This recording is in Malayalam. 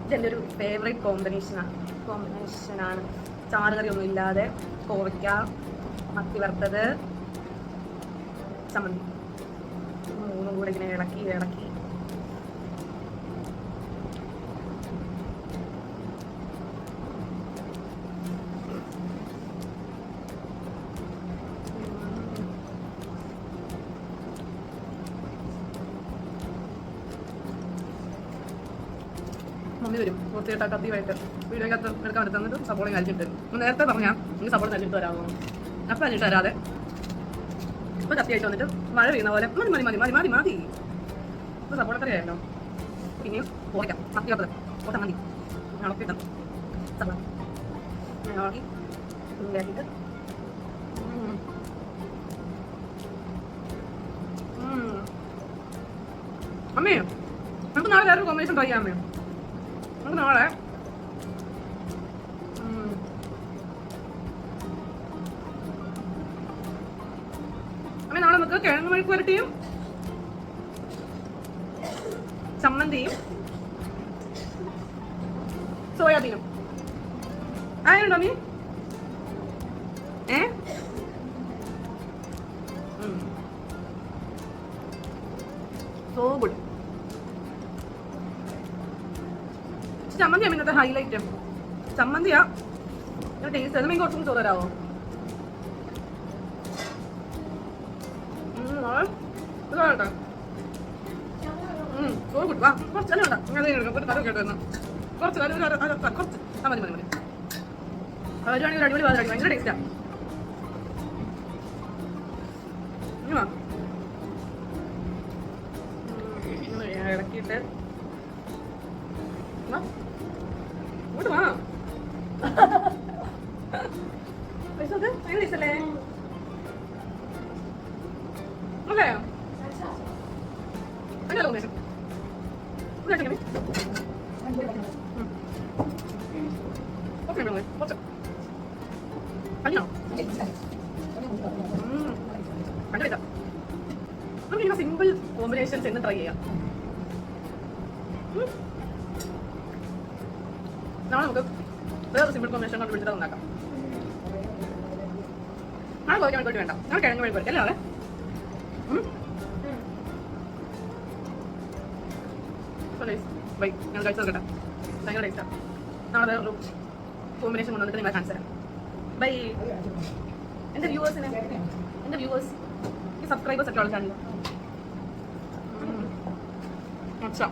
ഇതെൻ്റെ ഒരു ഫേവറേറ്റ് കോമ്പിനേഷനാണ്. ചാറുകറി ഒന്നും ഇല്ലാതെ കോവയ്ക്ക, മത്തി വറുത്തത്, ചമ്മന്തി, മൂന്നും കൂടെ ഇങ്ങനെ ഇളക്കി മമ്മി വരും കുറച്ചായിട്ട് കത്തിയുമായിട്ട് വീടിനകത്ത് എടുക്കാൻ വേണ്ടി തന്നിട്ട് സപ്പോർട്ടും കഴിച്ചിട്ട് നേരത്തെ പറഞ്ഞാൽ ഇനി സപ്പോർട്ട് തന്നിട്ട് തരാമോ അപ്പം തന്നിട്ട് തരാതെ ഇപ്പം കത്തിയായിട്ട് വന്നിട്ട് മഴ പെയ്യുന്ന പോലെ മതി ഇപ്പം സപ്പോർട്ട് അറിയാമല്ലോ. പിന്നെയും പോയിക്കാം മത്തി വറുത്തത് പോട്ടാൽ മതി ഇളക്കിട്ട് സപ്പോർട്ട് ഇളക്കി ഉണ്ടാക്കിയിട്ട് അമ്മേ നമുക്ക് നാളെ വേറൊരു കോമ്പിനേഷൻ ട്രൈ ചെയ്യാം. അമ്മേ നമുക്ക് നാളെ നമുക്ക് കിഴങ്ങ് മെഴുക്ക് പുരട്ടിയും ചമ്മന്തിയും സോയാബീനും ആരുണ്ടോ മീ സോ ഗുഡ്. ചമ്മന്തിയാ ഇന്നത്തെ ഹൈലൈറ്റ്. ചമ്മന്തിയാ ടേസ്റ്റ്. അത് മീൻ കുറച്ചും ചോറ് തരാമോ? So good. വാ കുറച്ച് അല്ല ഒരു കറി കേട്ടോ. കുറച്ച് മതി വരുവാണെങ്കിൽ ഒരു അടിപൊളി വാതിലടി. ഭയങ്കര ടേസ്റ്റാ. ഇളക്കിയിട്ട് ഇങ്ങോട്ട് വാ. പൈസ ഭയങ്കര ടേസ്റ്റല്ലേ അല്ലേ? അതിൻ്റെ കോമ്പിനേഷൻ നമുക്ക് സിമ്പിൾ കോമ്പിനേഷൻസ് എന്ന് ട്രൈ ചെയ്യാം. നാളെ നമുക്ക് വേറെ സിമ്പിൾ കോമ്പിനേഷൻ കൊണ്ട് വിളിച്ചിട്ട് ഉണ്ടാക്കാം. നാളെ പോയിക്കാൻ വേണ്ടി വേണ്ട, നാളെ കിഴങ്ങ് വേണ്ടി പോയി അല്ലേ? നാളെ ബൈ. ഞാൻ കഴിച്ചു നോക്കട്ടെ. ഭയങ്കര ടേസ്റ്റാണ്. നാളെ വേറൊരു കോമ്പിനേഷൻ കൊണ്ടുവന്നിട്ട് നിങ്ങളെ കാണിച്ചു തരാം. ബൈ. എൻ്റെ വ്യൂവേഴ്സ് ഈ സബ്സ്ക്രൈബേഴ്സ് ഒക്കെ ഉള്ള ചാനൽ അച്ഛാ